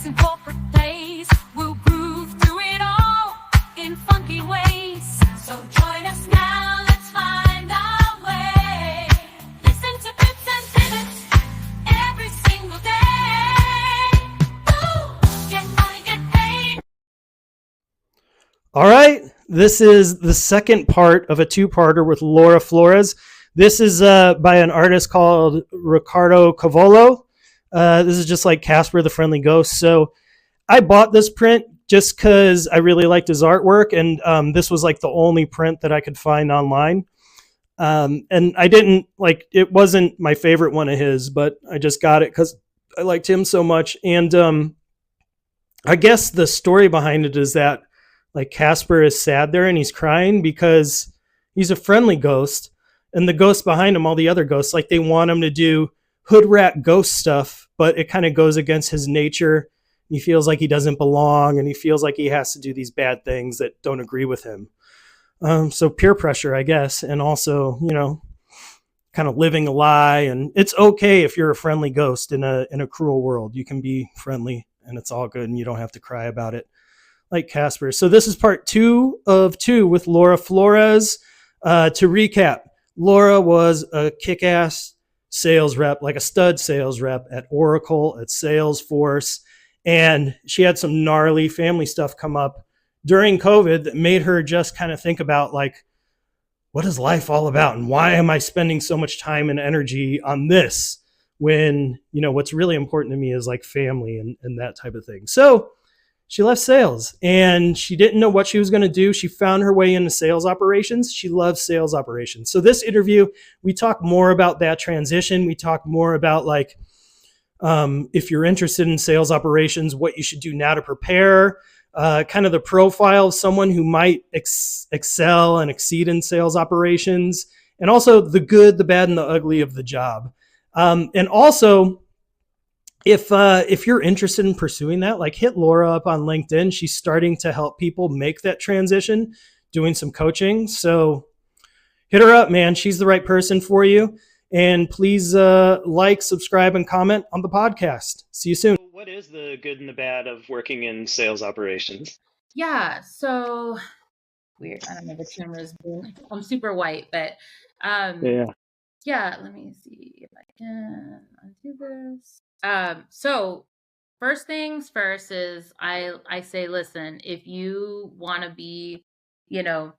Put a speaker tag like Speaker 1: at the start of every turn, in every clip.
Speaker 1: in corporate plays. We'll groove through it all in funky ways. So join us now, let's find our way. Listen to bits and pivots every single day. Ooh, get money, get paid.
Speaker 2: All right, this is the second part of a two-parter with Laura Flores. This is by an artist called Ricardo Cavolo. This is just like Casper the Friendly Ghost. So I bought this print just because I really liked his artwork, and this was like the only print that I could find online. And I didn't like, it wasn't my favorite one of his, but I just got it because I liked him so much. And I guess the story behind it is that like Casper is sad there and he's crying because he's a friendly ghost, and the ghosts behind him, all the other ghosts, like they want him to do hood rat ghost stuff, but it kind of goes against his nature. He feels like he doesn't belong, and he feels like he has to do these bad things that don't agree with him. So peer pressure, I guess, and also, kind of living a lie. And it's okay if you're a friendly ghost in a cruel world. You can be friendly, and it's all good, and you don't have to cry about it like Casper. So this is part 2 of 2 with Laura Flores. To recap, Laura was a kick-ass sales rep, like a stud sales rep at Oracle, at Salesforce. And she had some gnarly family stuff come up during COVID that made her just kind of think about, like, what is life all about? And why am I spending so much time and energy on this when, what's really important to me is like family and that type of thing. So she left sales and she didn't know what she was going to do. She found her way into sales operations. She loves sales operations. So this interview, we talk more about that transition. We talk more about like, if you're interested in sales operations, what you should do now to prepare, kind of the profile of someone who might excel and exceed in sales operations, and also the good, the bad, and the ugly of the job. And also, if you're interested in pursuing that, like hit Laura up on LinkedIn. She's starting to help people make that transition, doing some coaching. So hit her up, man. She's the right person for you. And please like, subscribe, and comment on the podcast. See you soon. What is the good and the bad of working in sales operations?
Speaker 3: Yeah, so weird. I don't know, the camera's being, I'm super white, but yeah, let me see if I can undo this. So first things first is I say, listen, if you want to be, in a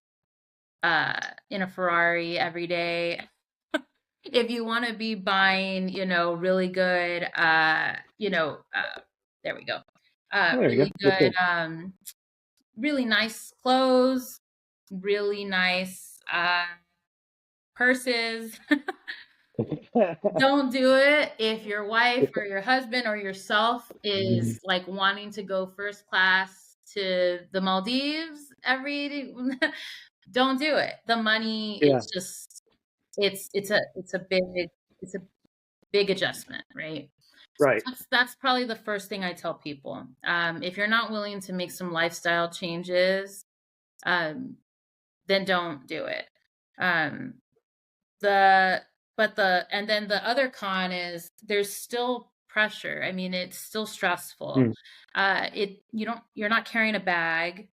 Speaker 3: Ferrari every day, if you want to be buying, really good, there we go. Really good, really nice clothes, really nice purses. Don't do it if your wife or your husband or yourself is like wanting to go first class to the Maldives don't do it. The money is just it's a big adjustment, right?
Speaker 2: Right.
Speaker 3: That's probably the first thing I tell people. If you're not willing to make some lifestyle changes, then don't do it. And then the other con is there's still pressure. I mean, it's still stressful. You're not carrying a bag,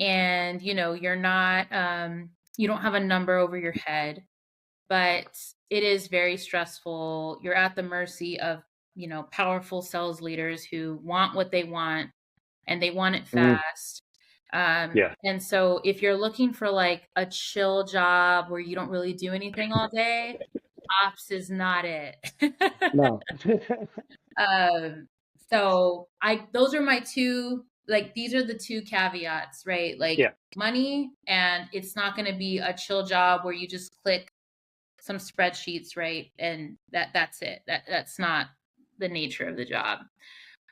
Speaker 3: and you're not you don't have a number over your head, but it is very stressful. You're at the mercy of powerful sales leaders who want what they want, and they want it fast. And so if you're looking for like a chill job where you don't really do anything all day, ops is not it.
Speaker 2: No.
Speaker 3: So those are my two, like, these are the two caveats, right? Like money, and it's not going to be a chill job where you just click some spreadsheets, right? And that's it. That's not the nature of the job.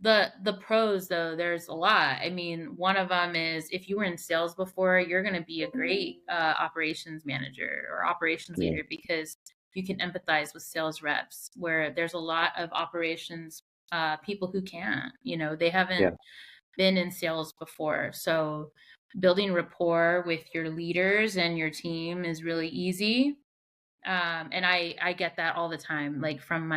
Speaker 3: The pros, though, there's a lot. I mean, one of them is if you were in sales before, you're going to be a great operations manager or operations leader, because you can empathize with sales reps, where there's a lot of operations people who can't, they haven't been in sales before. So building rapport with your leaders and your team is really easy. And I get that all the time, like from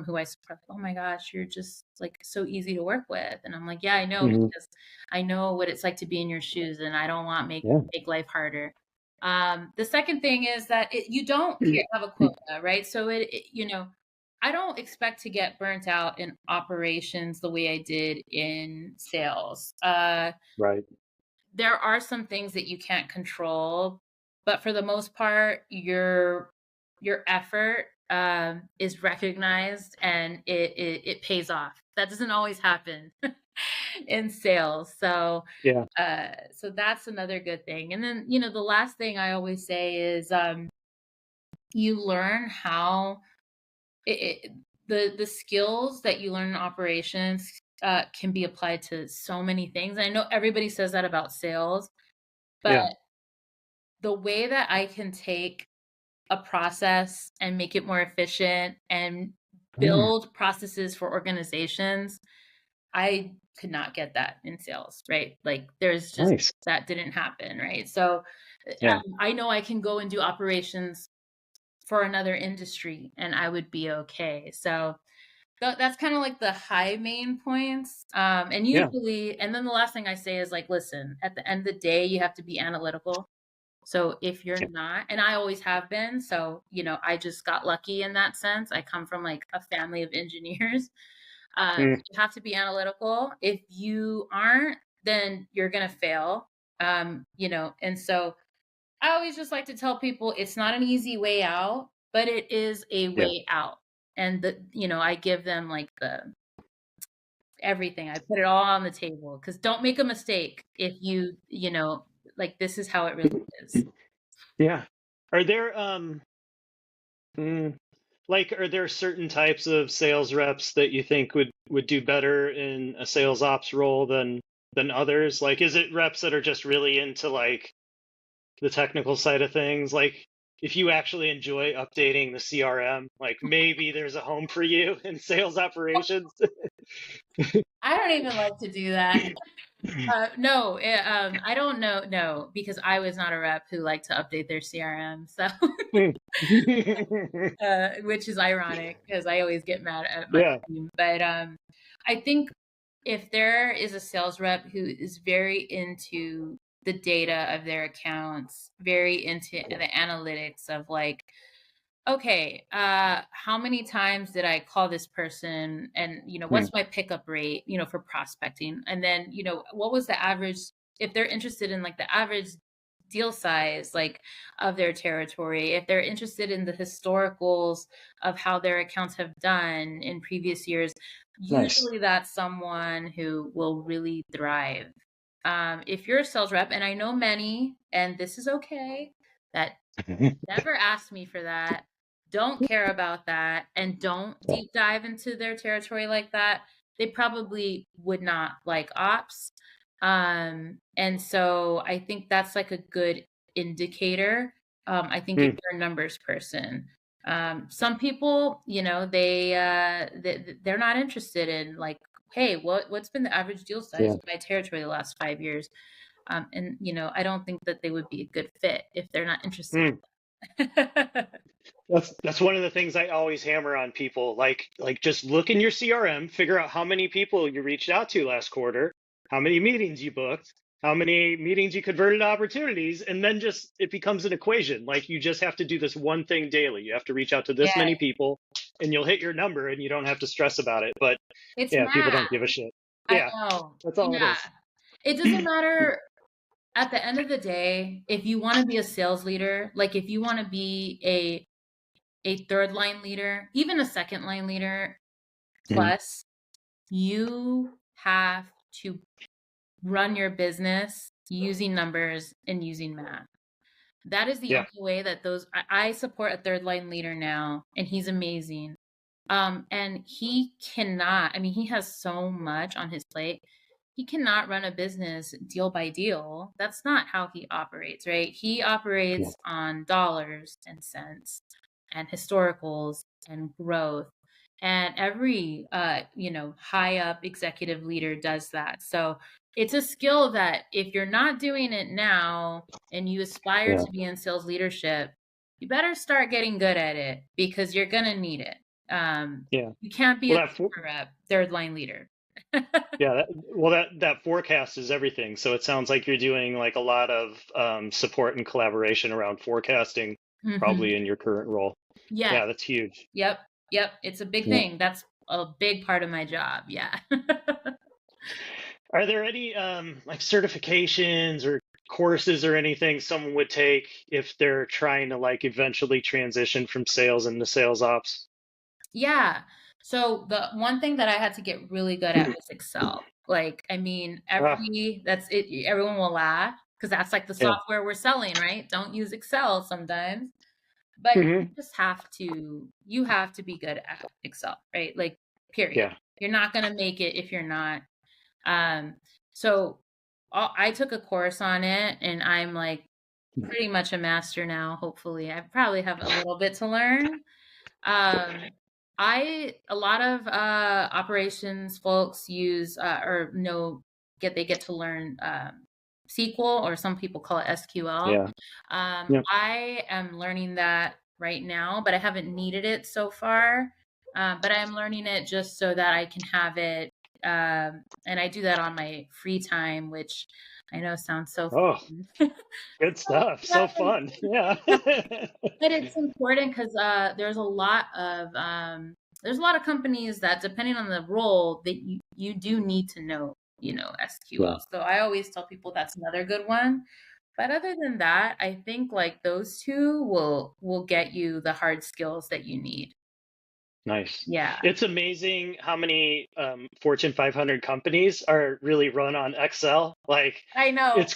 Speaker 3: who I support. Oh my gosh, you're just like so easy to work with. And I'm like, yeah, I know, because I know what it's like to be in your shoes, and I don't want make life harder. The second thing is that you don't have a quota, right? So I don't expect to get burnt out in operations the way I did in sales.
Speaker 4: Right.
Speaker 3: There are some things that you can't control, but for the most part, your effort is recognized, and it pays off. That doesn't always happen in sales. So
Speaker 4: Yeah.
Speaker 3: so that's another good thing. And then, the last thing I always say is you learn how the skills that you learn in operations can be applied to so many things. I know everybody says that about sales, but the way that I can take a process and make it more efficient and build processes for organizations, I could not get that in sales, right? Like there's just
Speaker 4: Nice.
Speaker 3: that didn't happen, right? So I know I can go and do operations for another industry and I would be okay. So that's kind of like the high main points. And usually, and then the last thing I say is like, listen, at the end of the day, you have to be analytical. So if you're not, and I always have been, so, I just got lucky in that sense. I come from like a family of engineers. You have to be analytical. If you aren't, then you're going to fail. And so I always just like to tell people it's not an easy way out, but it is a way out. And I give them like everything. I put it all on the table, because don't make a mistake if like this is how it really is.
Speaker 4: Yeah. Are there are there certain types of sales reps that you think would do better in a sales ops role than others? Like, is it reps that are just really into like the technical side of things? Like, if you actually enjoy updating the CRM, like maybe there's a home for you in sales operations.
Speaker 3: I don't even like to do that. No, I don't know. No, because I was not a rep who liked to update their CRM. So, which is ironic because I always get mad at my team. But I think if there is a sales rep who is very into the data of their accounts, very into the analytics of like, okay, how many times did I call this person, and what's my pickup rate, for prospecting, and then what was the average, if they're interested in like the average deal size like of their territory, if they're interested in the historicals of how their accounts have done in previous years, usually that's someone who will really thrive. If you're a sales rep, and I know many, and this is okay, that never asked me for that, don't care about that, and don't deep dive into their territory like that, they probably would not like ops. And so I think that's like a good indicator. I think if you're a numbers person, some people, they're not interested in like, hey, what's been the average deal size of my territory the last 5 years? And I don't think that they would be a good fit if they're not interested.
Speaker 4: That's one of the things I always hammer on people. Like just look in your CRM, figure out how many people you reached out to last quarter, how many meetings you booked, how many meetings you converted to opportunities, and then just it becomes an equation. Like you just have to do this one thing daily. You have to reach out to this many people, and you'll hit your number, and you don't have to stress about it. But people don't give a shit.
Speaker 3: I know.
Speaker 4: That's all it is.
Speaker 3: It doesn't matter. At the end of the day, if you want to be a sales leader, like if you want to be a third line leader, even a second line leader plus, you have to run your business using numbers and using math. That is the only way that I support a third line leader now, and he's amazing. And he cannot, he has so much on his plate. He cannot run a business deal by deal. That's not how he operates, right? He operates on dollars and cents and historicals and growth. And every, high up executive leader does that. So it's a skill that if you're not doing it now and you aspire to be in sales leadership, you better start getting good at it because you're gonna need it.
Speaker 4: Yeah.
Speaker 3: You can't be
Speaker 4: Well,
Speaker 3: a super rep, third line leader.
Speaker 4: yeah. That forecast is everything. So it sounds like you're doing like a lot of support and collaboration around forecasting,
Speaker 3: Hmm.
Speaker 4: probably in your current role.
Speaker 3: Yes.
Speaker 4: Yeah, that's huge.
Speaker 3: Yep. Yep. It's a big
Speaker 4: Yeah.
Speaker 3: thing. That's a big part of my job. Yeah.
Speaker 4: Are there any like certifications or courses or anything someone would take if they're trying to like eventually transition from sales into sales ops?
Speaker 3: Yeah. So the one thing that I had to get really good at was Excel. Like, I mean,
Speaker 4: Ah,
Speaker 3: that's it. Everyone will laugh because that's like the
Speaker 4: yeah.
Speaker 3: software we're selling, right? Don't use Excel sometimes, but you
Speaker 4: Hmm.
Speaker 3: just you have to be good at Excel, right? Like, period.
Speaker 4: Yeah.
Speaker 3: You're not going to make it if you're not. Um, so I took a course on it and I'm like pretty much a master now, hopefully. I probably have a little bit to learn. Um, a lot of operations folks use or know they get to learn SQL, or some people call it SQL.
Speaker 4: Yeah. Yeah.
Speaker 3: I am learning that right now, but I haven't needed it so far. But I'm learning it just so that I can have it, and I do that on my free time, which I know sounds so
Speaker 4: Oh,
Speaker 3: fun.
Speaker 4: good stuff. So fun. Yeah.
Speaker 3: But it's important because there's a lot of companies that, depending on the role, that you do need to know,
Speaker 4: Yeah.
Speaker 3: SQL. So I always tell people that's another good one. But other than that, I think like those two will get you the hard skills that you need.
Speaker 4: Nice.
Speaker 3: Yeah,
Speaker 4: It's amazing how many Fortune 500 companies are really run on Excel. Like
Speaker 3: I know.
Speaker 4: it's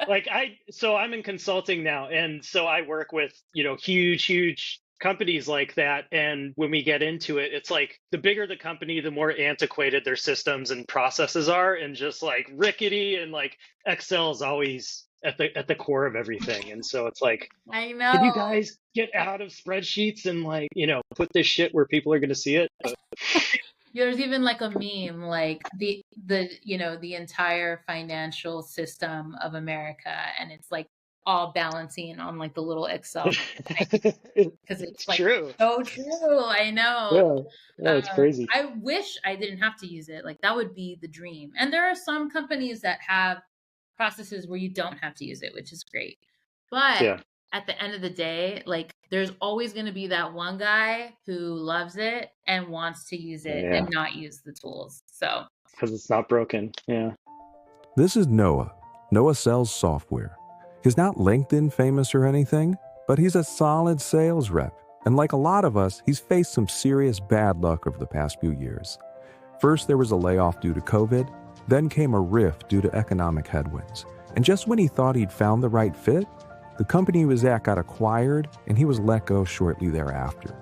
Speaker 4: like so I'm in consulting now, and so I work with, huge companies like that. And when we get into it, it's like the bigger the company, the more antiquated their systems and processes are, and just like rickety, and like Excel is always at the core of everything. And so it's like,
Speaker 3: I
Speaker 4: can
Speaker 3: know.
Speaker 4: you guys get out of spreadsheets and like, put this shit where people are going to see it? But
Speaker 3: There's even like a meme, like the entire financial system of America, and it's like all balancing on like the little Excel, because
Speaker 4: it's
Speaker 3: it's like
Speaker 4: true.
Speaker 3: so true. I know.
Speaker 4: Yeah. Yeah, it's crazy.
Speaker 3: I wish I didn't have to use it. Like, that would be the dream. And there are some companies that have processes where you don't have to use it, which is great. But
Speaker 4: Yeah.
Speaker 3: at the end of the day, like, there's always going to be that one guy who loves it and wants to use it
Speaker 4: Yeah.
Speaker 3: and not use the tools. So,
Speaker 4: Because it's not broken. Yeah.
Speaker 5: This is Noah. Noah sells software. He's not LinkedIn famous or anything, but he's a solid sales rep. And like a lot of us, he's faced some serious bad luck over the past few years. First, there was a layoff due to COVID. Then came a rift due to economic headwinds. And just when he thought he'd found the right fit, the company he was at got acquired and he was let go shortly thereafter.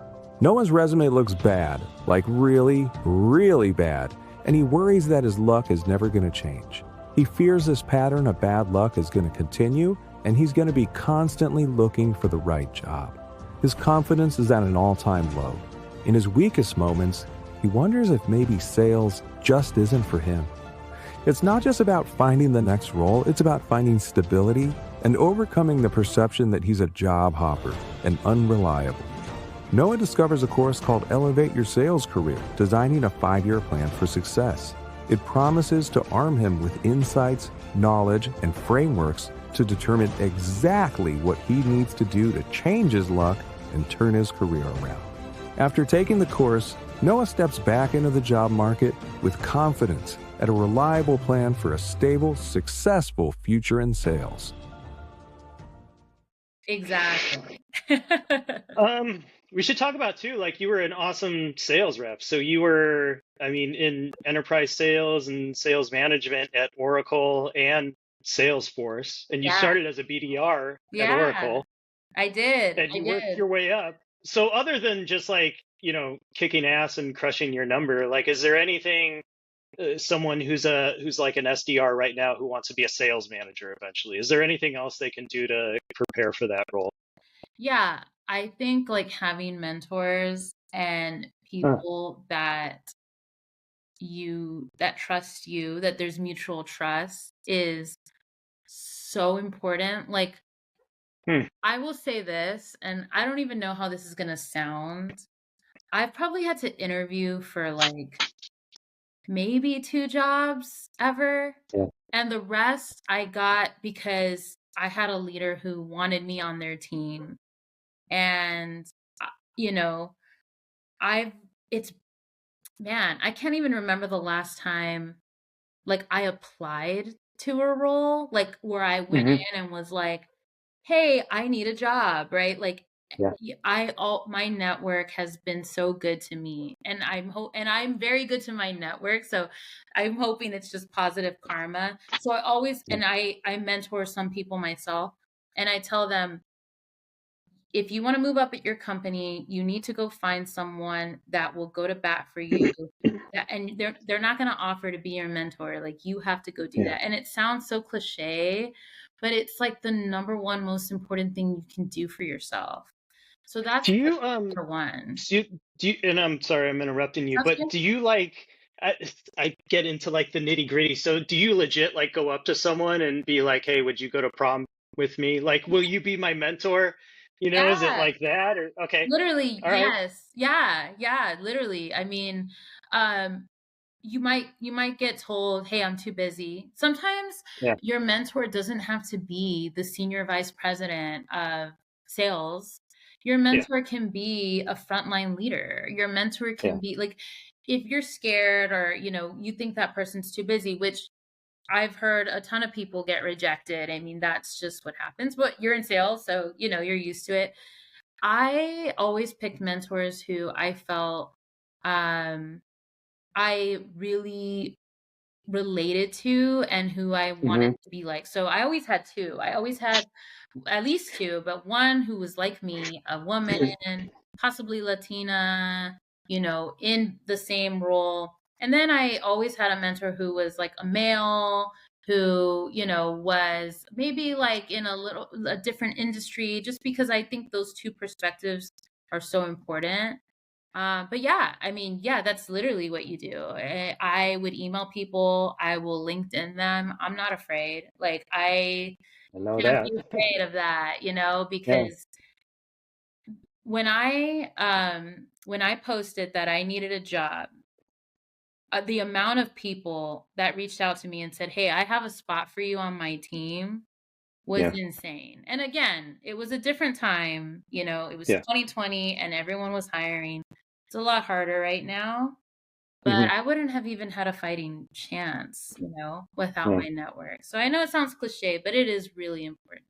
Speaker 5: Noah's resume looks bad, like really, really bad, and he worries that his luck is never going to change. He fears this pattern of bad luck is going to continue, and he's going to be constantly looking for the right job. His confidence is at an all-time low. In his weakest moments, he wonders if maybe sales just isn't for him. It's not just about finding the next role, it's about finding stability and overcoming the perception that he's a job hopper and unreliable. Noah discovers a course called Elevate Your Sales Career, designing a 5-year plan for success. It promises to arm him with insights, knowledge, and frameworks to determine exactly what he needs to do to change his luck and turn his career around. After taking the course, Noah steps back into the job market with confidence and a reliable plan for a stable, successful future in sales.
Speaker 3: exactly.
Speaker 4: We should talk about too, like you were an awesome sales rep. So you were, I mean, in enterprise sales and sales management at Oracle and Salesforce, and you
Speaker 3: Yeah.
Speaker 4: started as a BDR at
Speaker 3: Yeah.
Speaker 4: Oracle,
Speaker 3: I did.
Speaker 4: and
Speaker 3: I
Speaker 4: you worked
Speaker 3: did.
Speaker 4: your way up. So other than just like, kicking ass and crushing your number, like, is there anything, someone who's like an SDR right now who wants to be a sales manager eventually, is there anything else they can do to prepare for that role?
Speaker 3: Yeah, I think like having mentors and
Speaker 4: Huh.
Speaker 3: people that trust you, that there's mutual trust, is so important. Like, I will say this, and I don't even know how this is going to sound. I've probably had to interview for like maybe 2 jobs ever.
Speaker 4: Yeah.
Speaker 3: And the rest I got because I had a leader who wanted me on their team. And, you know, I've, it's, man, I can't even remember the last time like I applied to a role, like where I went
Speaker 4: Hmm.
Speaker 3: in and was like, hey, I need a job, right? Like
Speaker 4: Yeah.
Speaker 3: my network has been so good to me, and I'm very good to my network, so I'm hoping it's just positive karma. So I always
Speaker 4: Yeah.
Speaker 3: and I mentor some people myself, and I tell them, if you want to move up at your company, you need to go find someone that will go to bat for you. And they're not going to offer to be your mentor. Like, you have to go do
Speaker 4: Yeah.
Speaker 3: that. And it sounds so cliche, but it's like the number one most important thing you can do for yourself. So that's
Speaker 4: Do you
Speaker 3: number one.
Speaker 4: do you, and I'm sorry I'm interrupting you,
Speaker 3: That's
Speaker 4: but
Speaker 3: good.
Speaker 4: do you like I, I get into like the nitty gritty. So do you legit like go up to someone and be like, "Hey, would you go to prom with me? Like, will you be my mentor?" Is it
Speaker 3: Yeah.
Speaker 4: like that or okay?
Speaker 3: Literally,
Speaker 4: All right.
Speaker 3: yes. Yeah, yeah, literally. I mean, um, you might get told, "Hey, I'm too busy." Sometimes
Speaker 4: Yeah.
Speaker 3: your mentor doesn't have to be the senior vice president of sales. Your
Speaker 4: Yeah.
Speaker 3: mentor can be a frontline leader. Your mentor
Speaker 4: Yeah.
Speaker 3: can be like, if you're scared or, you think that person's too busy, which I've heard a ton of people get rejected. I mean, that's just what happens. But you're in sales, so you're used to it. I always picked mentors who I felt um I really related to and who I wanted
Speaker 4: Hmm.
Speaker 3: to be like. So I always had two. I always had at least two, but one who was like me, a woman, possibly Latina, in the same role. And then I always had a mentor who was like a male who, was maybe like in a different industry, just because I think those two perspectives are so important. But yeah, I mean, yeah, that's literally what you do. I would email people. I will LinkedIn them. I'm not afraid. Like, I
Speaker 4: I know
Speaker 3: can't
Speaker 4: that.
Speaker 3: be afraid of that,
Speaker 4: Yeah.
Speaker 3: because when I posted that I needed a job, the amount of people that reached out to me and said, "Hey, I have a spot for you on my team," was
Speaker 4: Yeah.
Speaker 3: insane. And again, it was a different time. It was
Speaker 4: Yeah.
Speaker 3: 2020 and everyone was hiring. It's a lot harder right now. But
Speaker 4: Hmm.
Speaker 3: I wouldn't have even had a fighting chance, without
Speaker 4: Yeah.
Speaker 3: my network. So I know it sounds cliche, but it is really important.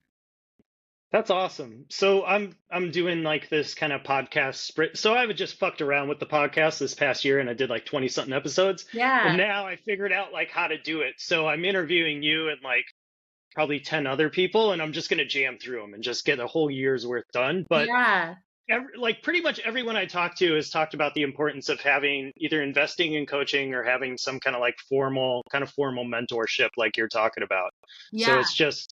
Speaker 4: That's awesome. So I'm doing like this kind of podcast sprint. So I would just fucked around with the podcast this past year and I did like 20 something episodes. And
Speaker 3: Yeah.
Speaker 4: now I figured out like how to do it. So I'm interviewing you and like probably 10 other people and I'm just going to jam through them and just get a whole year's worth done. But
Speaker 3: Yeah.
Speaker 4: like pretty much everyone I talk to has talked about the importance of having either investing in coaching or having some kind of like formal mentorship like you're talking about. So
Speaker 3: Yeah.
Speaker 4: it's just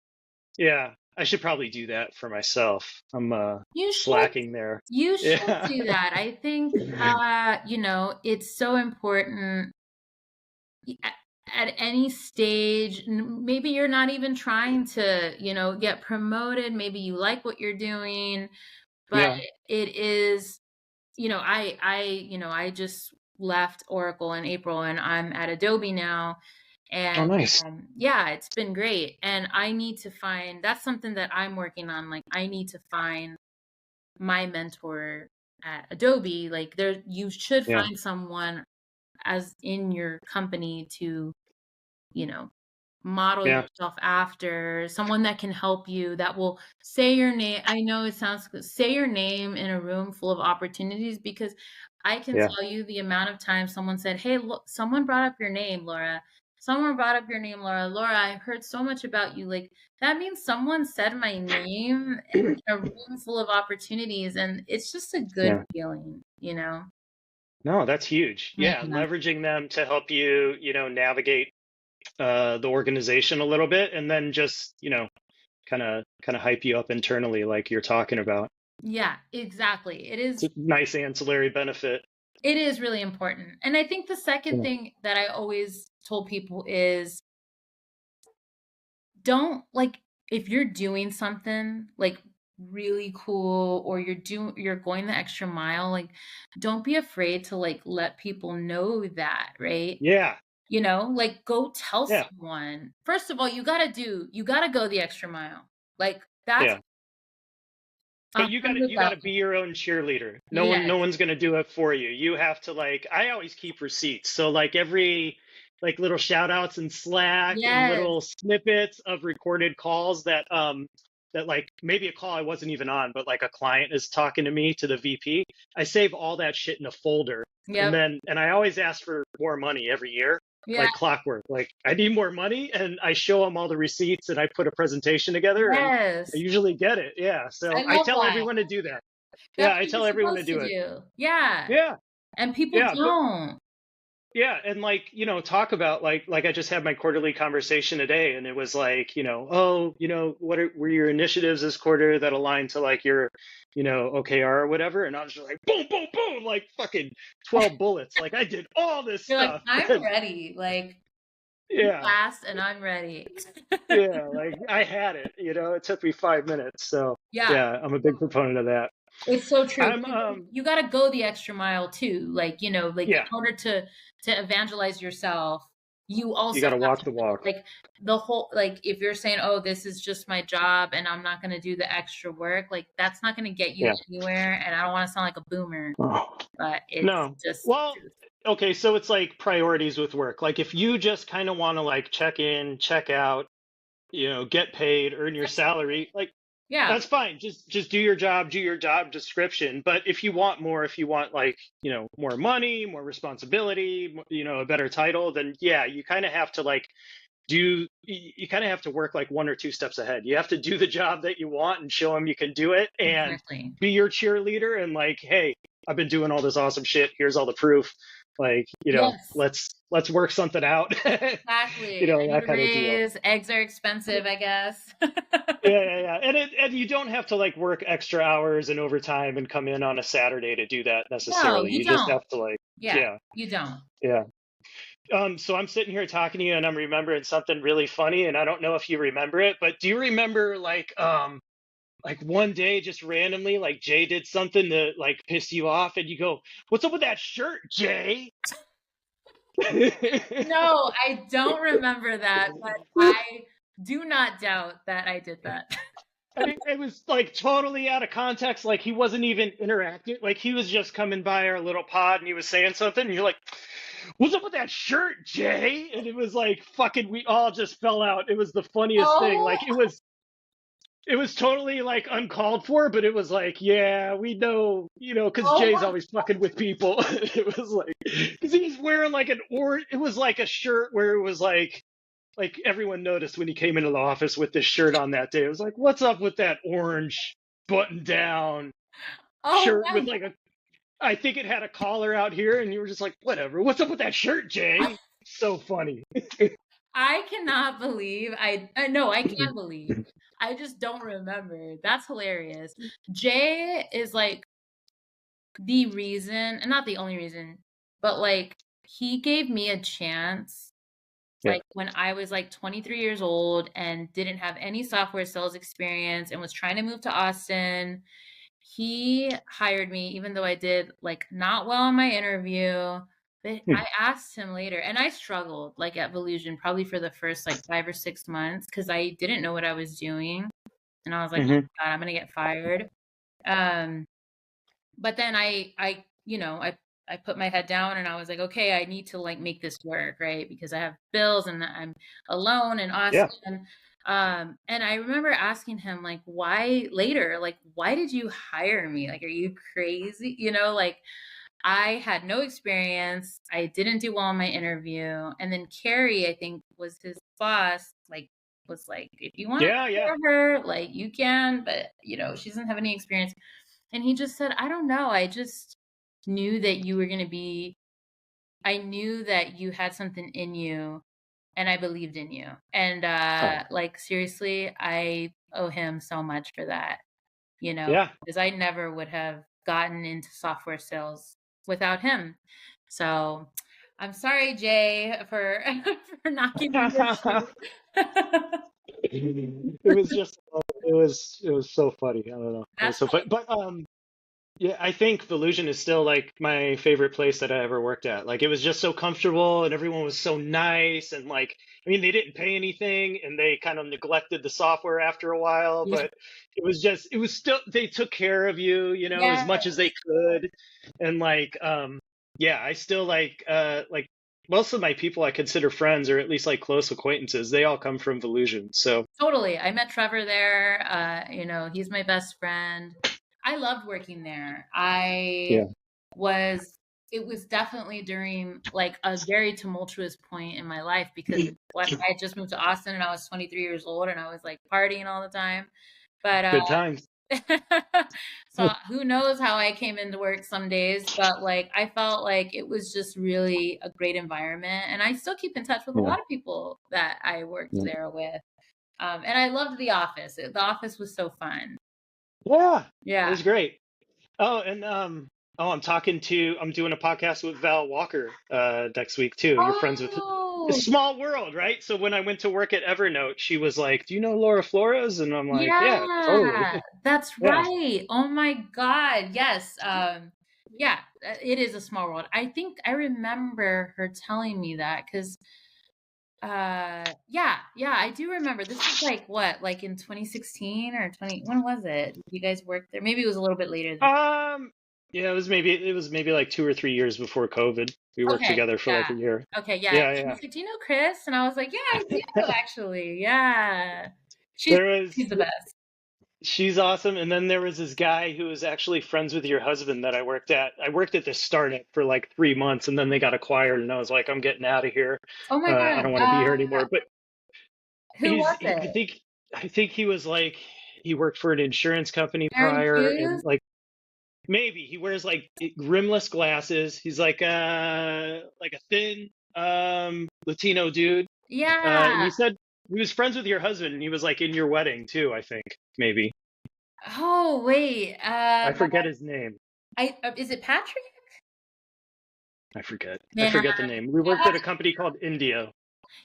Speaker 4: yeah, I should probably do that for myself. I'm
Speaker 3: You should
Speaker 4: slacking there.
Speaker 3: you should
Speaker 4: Yeah.
Speaker 3: do that. I think it's so important at, at any stage. Maybe you're not even trying to, get promoted. Maybe you like what you're doing, but
Speaker 4: Yeah.
Speaker 3: it is, I just left Oracle in April and I'm at Adobe now.
Speaker 4: Oh,
Speaker 3: And
Speaker 4: nice.
Speaker 3: yeah, it's been great. And I need to find, that's something that I'm working on. Like, I need to find my mentor at Adobe. Like, you should
Speaker 4: Yeah.
Speaker 3: find someone as in your company to, you know, model
Speaker 4: Yeah.
Speaker 3: yourself after, someone that can help you, that will say your name. I know it sounds good, say your name in a room full of opportunities, because I can
Speaker 4: Yeah.
Speaker 3: tell you the amount of times someone said, "Hey, look, someone brought up your name, Laura. Someone brought up your name, Laura. Laura, I heard so much about you." Like, that means someone said my name in a room full of opportunities, and it's just a good
Speaker 4: Yeah.
Speaker 3: feeling,
Speaker 4: No, that's huge. Yeah,
Speaker 3: Yeah.
Speaker 4: leveraging them to help you, navigate the organization a little bit and then just, kind of hype you up internally like you're talking about.
Speaker 3: Yeah, exactly. It is
Speaker 4: It's a nice ancillary benefit.
Speaker 3: It is really important. And I think the second
Speaker 4: Yeah.
Speaker 3: thing that I always told people is, don't, like, if you're doing something like really cool, or you're going the extra mile, like don't be afraid to like let people know that, right?
Speaker 4: Yeah.
Speaker 3: You know, like go tell
Speaker 4: Yeah.
Speaker 3: someone. First of all, you gotta go the extra mile. Like that's
Speaker 4: Yeah. But you gotta
Speaker 3: 100,000.
Speaker 4: be your own cheerleader. No
Speaker 3: Yes,
Speaker 4: one's gonna do it for you. You have to like I always keep receipts. So like every like little shout outs in Slack and
Speaker 3: yes,
Speaker 4: little snippets of recorded calls that like maybe a call I wasn't even on, but like a client is talking to me to the VP. I save all that shit in a folder.
Speaker 3: yep,
Speaker 4: And I always ask for more money every year,
Speaker 3: yeah,
Speaker 4: like clockwork. Like I need more money and I show them all the receipts and I put a presentation together and I
Speaker 3: yes.
Speaker 4: usually get it. Yeah.
Speaker 3: I
Speaker 4: So I
Speaker 3: love
Speaker 4: tell
Speaker 3: that.
Speaker 4: everyone to do that. Yeah,
Speaker 3: That's
Speaker 4: I
Speaker 3: what you're
Speaker 4: tell everyone to
Speaker 3: supposed to
Speaker 4: do it.
Speaker 3: do. Yeah.
Speaker 4: Yeah.
Speaker 3: And people
Speaker 4: Yeah, but
Speaker 3: don't.
Speaker 4: yeah, and like, talk about like I just had my quarterly conversation today and it was like, oh, were your initiatives this quarter that align to like your, OKR or whatever? And I was just like boom, boom, boom, like fucking 12 bullets. Like I did all this
Speaker 3: You're like,
Speaker 4: stuff.
Speaker 3: I'm
Speaker 4: And
Speaker 3: ready. Like, you
Speaker 4: yeah.
Speaker 3: asked and I'm ready.
Speaker 4: Yeah, like I had it, it took me 5 minutes. So
Speaker 3: Yeah.
Speaker 4: yeah, I'm a big proponent of that.
Speaker 3: It's so true.
Speaker 4: I'm
Speaker 3: You got to go the extra mile too. Like, like in
Speaker 4: yeah,
Speaker 3: order to evangelize yourself, you
Speaker 4: you
Speaker 3: also
Speaker 4: got to
Speaker 3: have
Speaker 4: walk
Speaker 3: to
Speaker 4: the walk.
Speaker 3: like the whole like if you're saying, "Oh, this is just my job and I'm not going to do the extra work," like that's not going to get you
Speaker 4: Yeah.
Speaker 3: anywhere, and I don't want to sound like a boomer,
Speaker 4: Oh,
Speaker 3: but it's
Speaker 4: no.
Speaker 3: just
Speaker 4: Well, okay, so it's like priorities with work. Like if you just kind of want to like check in, check out, get paid, earn your salary, like
Speaker 3: yeah.
Speaker 4: that's fine. Just do your job description. But if you want more, if you want like, more money, more responsibility, a better title, then yeah, you kind of have to like you kind of have to work like one or two steps ahead. You have to do the job that you want and show them you can do it and
Speaker 3: Exactly.
Speaker 4: be your cheerleader and like, hey, I've been doing all this awesome shit. Here's all the proof. Like,
Speaker 3: Yes.
Speaker 4: let's work something out.
Speaker 3: Exactly. I need
Speaker 4: That
Speaker 3: a
Speaker 4: kind of deal.
Speaker 3: raise. Eggs are expensive, I guess.
Speaker 4: Yeah. And you don't have to like work extra hours and overtime and come in on a Saturday to do that
Speaker 3: No,
Speaker 4: necessarily.
Speaker 3: you
Speaker 4: You just
Speaker 3: don't.
Speaker 4: have to like,
Speaker 3: Yeah,
Speaker 4: yeah,
Speaker 3: you don't.
Speaker 4: yeah. So I'm sitting here talking to you and I'm remembering something really funny and I don't know if you remember it, but do you remember like one day just randomly like Jay did something to like piss you off and you go, "What's up with that shirt, Jay?"
Speaker 3: No, I don't remember that, but I do not doubt that I did that.
Speaker 4: And it was like totally out of context. Like he wasn't even interacting. Like he was just coming by our little pod and he was saying something. And you're like, "What's up with that shirt, Jay?" And it was like fucking. We all just fell out. It was the funniest thing.
Speaker 3: Oh,
Speaker 4: Like it was totally like uncalled for, but it was like, yeah, we know, because
Speaker 3: oh
Speaker 4: Jay's
Speaker 3: my,
Speaker 4: always fucking with people. It was like, because he's wearing like it was like a shirt where it was like everyone noticed when he came into the office with this shirt on that day. It was like, what's up with that orange button down
Speaker 3: oh
Speaker 4: shirt with
Speaker 3: my,
Speaker 4: like I think it had a collar out here, and you were just like, whatever. What's up with that shirt, Jay? So funny.
Speaker 3: I cannot believe no, I can't believe. I just don't remember. That's hilarious. Jay is like the reason, and not the only reason, but like he gave me a chance
Speaker 4: Yeah.
Speaker 3: like when I was like 23 years old and didn't have any software sales experience and was trying to move to Austin. He hired me even though I did like not well in my interview. But I asked him later, and I struggled like at Volusion probably for the first like 5 or 6 months because I didn't know what I was doing. And I was like, oh
Speaker 4: Hmm.
Speaker 3: my God, I'm gonna get fired. Um, but then I put my head down and I was like, okay, I need to like make this work, right? Because I have bills and I'm alone in
Speaker 4: Yeah.
Speaker 3: Austin. And I remember asking him like, why later, like, why did you hire me? Like, are you crazy? Like I had no experience. I didn't do well in my interview. And then Carrie, I think was his boss, like was like, if you want to
Speaker 4: Yeah.
Speaker 3: hire her, like you can, but she doesn't have any experience. And he just said, I don't know. I just knew that you were going to be, I knew that you had something in you and I believed in you. And
Speaker 4: Oh,
Speaker 3: like, seriously, I owe him so much for that,
Speaker 4: yeah.
Speaker 3: because I never would have gotten into software sales without him. So I'm sorry, Jay, for for knocking me your shirt.
Speaker 4: It was just, it was so funny. I don't know. It was
Speaker 3: That's
Speaker 4: so funny. But yeah, I think Volusion is still like my favorite place that I ever worked at. Like it was just so comfortable and everyone was so nice and like I mean they didn't pay anything and they kind of neglected the software after a while,
Speaker 3: yeah.
Speaker 4: but it was still they took care of you, you know, as
Speaker 3: Yeah.
Speaker 4: much as they could. And like yeah, I still like most of my people I consider friends or at least like close acquaintances, they all come from Volusion. So
Speaker 3: Totally. I met Trevor there. You know, he's my best friend. I loved working there.
Speaker 4: yeah.
Speaker 3: It was definitely during like a very tumultuous point in my life because I had just moved to Austin and I was 23 years old and I was like partying all the time. But
Speaker 4: Good times.
Speaker 3: so who knows how I came into work some days, but like I felt like it was just really a great environment. And I still keep in touch with a
Speaker 4: Yeah.
Speaker 3: lot of people that I worked
Speaker 4: Yeah.
Speaker 3: there with. And I loved The Office. The Office was so fun.
Speaker 4: Yeah. It
Speaker 3: Yeah.
Speaker 4: was great. Oh, and I'm doing a podcast with Val Walker next week too. You're friends with
Speaker 3: Oh,
Speaker 4: it's small world, right? So when I went to work at Evernote, she was like, "Do you know Laura Flores?" And I'm like, "Yeah, totally."
Speaker 3: yeah, that's
Speaker 4: Yeah.
Speaker 3: right. Oh my God. Yes. Yeah, it is a small world. I think I remember her telling me that because yeah, I do remember. This was like what, like in 2016 or 20, when was it? You guys worked there? Maybe it was a little bit later than
Speaker 4: Yeah, it was maybe like 2 or 3 years before COVID. We worked
Speaker 3: okay,
Speaker 4: together for like a year.
Speaker 3: okay, yeah.
Speaker 4: Yeah,
Speaker 3: She
Speaker 4: yeah.
Speaker 3: was like, "Do you know Chris?" And I was like, "Yeah, I do actually." Yeah. She's
Speaker 4: There was
Speaker 3: she's the best.
Speaker 4: She's awesome. And then there was this guy who was actually friends with your husband that I worked at. I worked at this startup for like 3 months and then they got acquired and I was like, I'm getting out of here.
Speaker 3: Oh my
Speaker 4: I
Speaker 3: God.
Speaker 4: don't want to be here anymore. But
Speaker 3: Who was
Speaker 4: I
Speaker 3: it?
Speaker 4: think he was like he worked for an insurance company
Speaker 3: Aaron
Speaker 4: prior
Speaker 3: Hughes?
Speaker 4: and like maybe he wears like rimless glasses. He's like a thin Latino dude. And
Speaker 3: Yeah.
Speaker 4: he said he was friends with your husband and he was like in your wedding too, I think. Maybe.
Speaker 3: Oh, wait.
Speaker 4: I forget his name.
Speaker 3: Is it Patrick?
Speaker 4: I forget. I
Speaker 3: Yeah.
Speaker 4: forget the name. We worked at a company called Indio.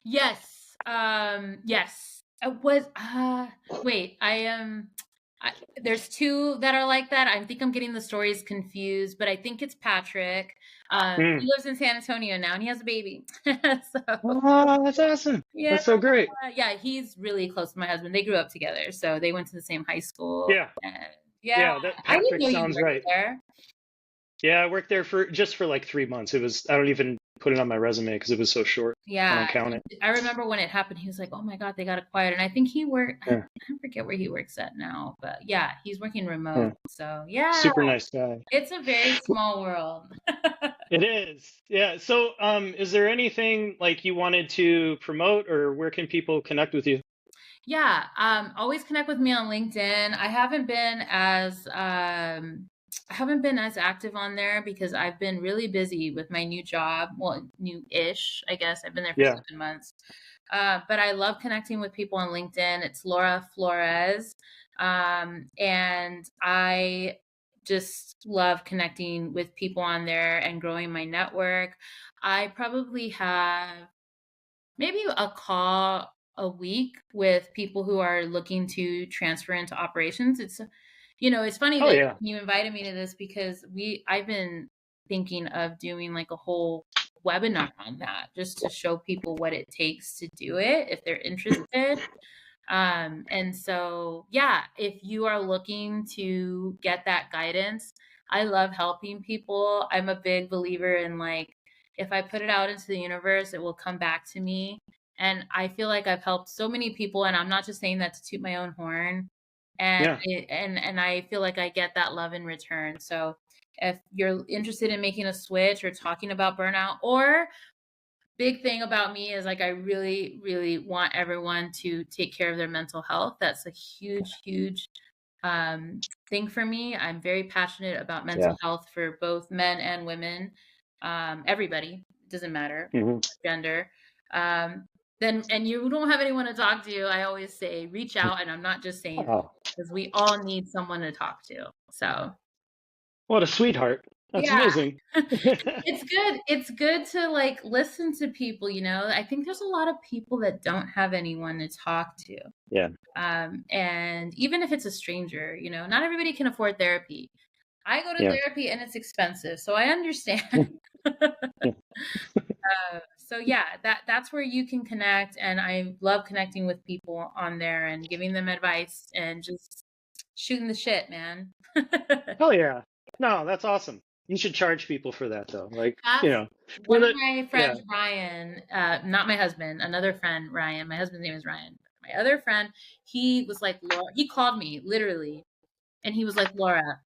Speaker 3: Yes. Yes. It was wait, there's two that are like that. I think I'm getting the stories confused, but I think it's Patrick. He lives in San Antonio now and he has a baby. So
Speaker 4: Oh, that's awesome.
Speaker 3: yeah,
Speaker 4: That's so great.
Speaker 3: yeah, he's really close to my husband. They grew up together, so they went to the same high school.
Speaker 4: Yeah.
Speaker 3: And yeah,
Speaker 4: Yeah, that
Speaker 3: I didn't
Speaker 4: Patrick
Speaker 3: know you
Speaker 4: sounds
Speaker 3: worked
Speaker 4: right.
Speaker 3: there.
Speaker 4: Yeah, I worked there for just for like 3 months. It was I don't even put it on my resume because it was so short. I
Speaker 3: Yeah,
Speaker 4: don't count it.
Speaker 3: I remember when it happened. He was like, "Oh my God, they got acquired." And I think he worked.
Speaker 4: Yeah.
Speaker 3: I forget where he works at now, but yeah, he's working remote.
Speaker 4: Yeah.
Speaker 3: So yeah,
Speaker 4: Super nice guy.
Speaker 3: it's a very small world.
Speaker 4: It is. Yeah. So, is there anything like you wanted to promote or where can people connect with you?
Speaker 3: Yeah, always connect with me on LinkedIn. I haven't been as active on there because I've been really busy with my new job. Well, new-ish, I guess. I've been there for
Speaker 4: Yeah.
Speaker 3: 7 months. But I love connecting with people on LinkedIn. It's Laura Flores. And I just love connecting with people on there and growing my network. I probably have maybe a call a week with people who are looking to transfer into operations. It's funny
Speaker 4: Oh
Speaker 3: that
Speaker 4: yeah.
Speaker 3: you invited me to this because I've been thinking of doing like a whole webinar on that just to show people what it takes to do it if they're interested. And so, yeah, if you are looking to get that guidance, I love helping people. I'm a big believer in like, if I put it out into the universe, it will come back to me. And I feel like I've helped so many people, and I'm not just saying that to toot my own horn. And
Speaker 4: Yeah.
Speaker 3: and I feel like I get that love in return. So if you're interested in making a switch or talking about burnout, or big thing about me is like I really, really want everyone to take care of their mental health. That's a huge, huge thing for me. I'm very passionate about mental health for both men and women. Everybody, doesn't matter
Speaker 4: Mhm.
Speaker 3: gender. And you don't have anyone to talk to, I always say reach out, and I'm not just saying
Speaker 4: Oh,
Speaker 3: because we all need someone to talk to. So
Speaker 4: what a sweetheart. That's
Speaker 3: Yeah.
Speaker 4: amazing.
Speaker 3: It's good. It's good to like listen to people, you know. I think there's a lot of people that don't have anyone to talk to.
Speaker 4: Yeah.
Speaker 3: And even if it's a stranger, you know, not everybody can afford therapy. I go to
Speaker 4: Yeah.
Speaker 3: therapy and it's expensive, so I understand. So yeah, that's where you can connect, and I love connecting with people on there and giving them advice and just shooting the shit, man.
Speaker 4: Hell yeah. No, that's awesome. You should charge people for that though. Like,
Speaker 3: That's one
Speaker 4: you're
Speaker 3: of
Speaker 4: the,
Speaker 3: my
Speaker 4: yeah.
Speaker 3: friends, Ryan, not my husband, another friend, Ryan. My husband's name is Ryan. My other friend, he was like, Laura, he called me literally, and he was like, Laura,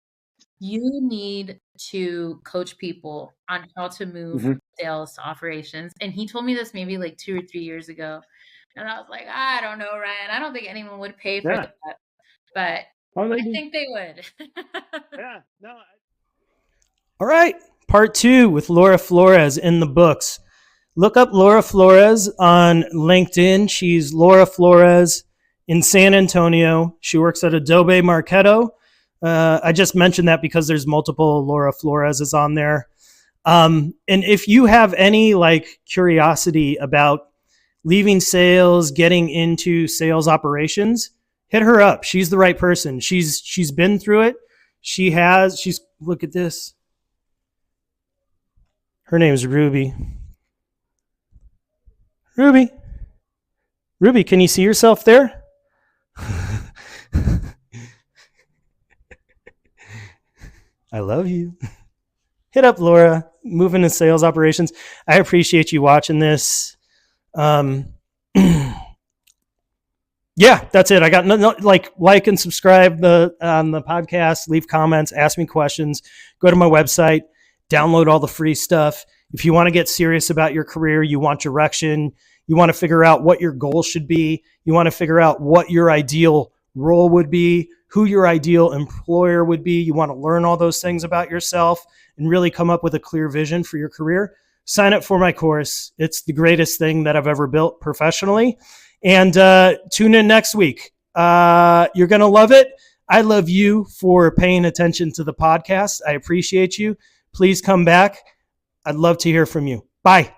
Speaker 3: you need to coach people on how to move
Speaker 4: Mhm.
Speaker 3: from sales to operations. And he told me this maybe like 2 or 3 years ago. And I was like, I don't know, Ryan. I don't think anyone would pay for
Speaker 4: Yeah.
Speaker 3: that, but
Speaker 4: Oh,
Speaker 3: I
Speaker 4: maybe.
Speaker 3: think they would.
Speaker 4: Yeah. No.
Speaker 2: All right. Part 2 with Laura Flores in the books. Look up Laura Flores on LinkedIn. She's Laura Flores in San Antonio. She works at Adobe Marketo. I just mentioned that because there's multiple Laura Floreses on there. And if you have any like curiosity about leaving sales, getting into sales operations, hit her up. She's the right person. She's been through it. She's look at this. Her name's Ruby. Ruby, can you see yourself there? I love you. Hit up Laura, move into sales operations. I appreciate you watching this. Yeah, that's it. I got no, like and subscribe on the podcast, leave comments, ask me questions, go to my website, download all the free stuff. If you want to get serious about your career, you want direction, you want to figure out what your goal should be, you want to figure out what your ideal role would be, who your ideal employer would be, you want to learn all those things about yourself and really come up with a clear vision for your career, sign up for my course. It's the greatest thing that I've ever built professionally. And tune in next week. You're going to love it. I love you for paying attention to the podcast. I appreciate you. Please come back. I'd love to hear from you. Bye.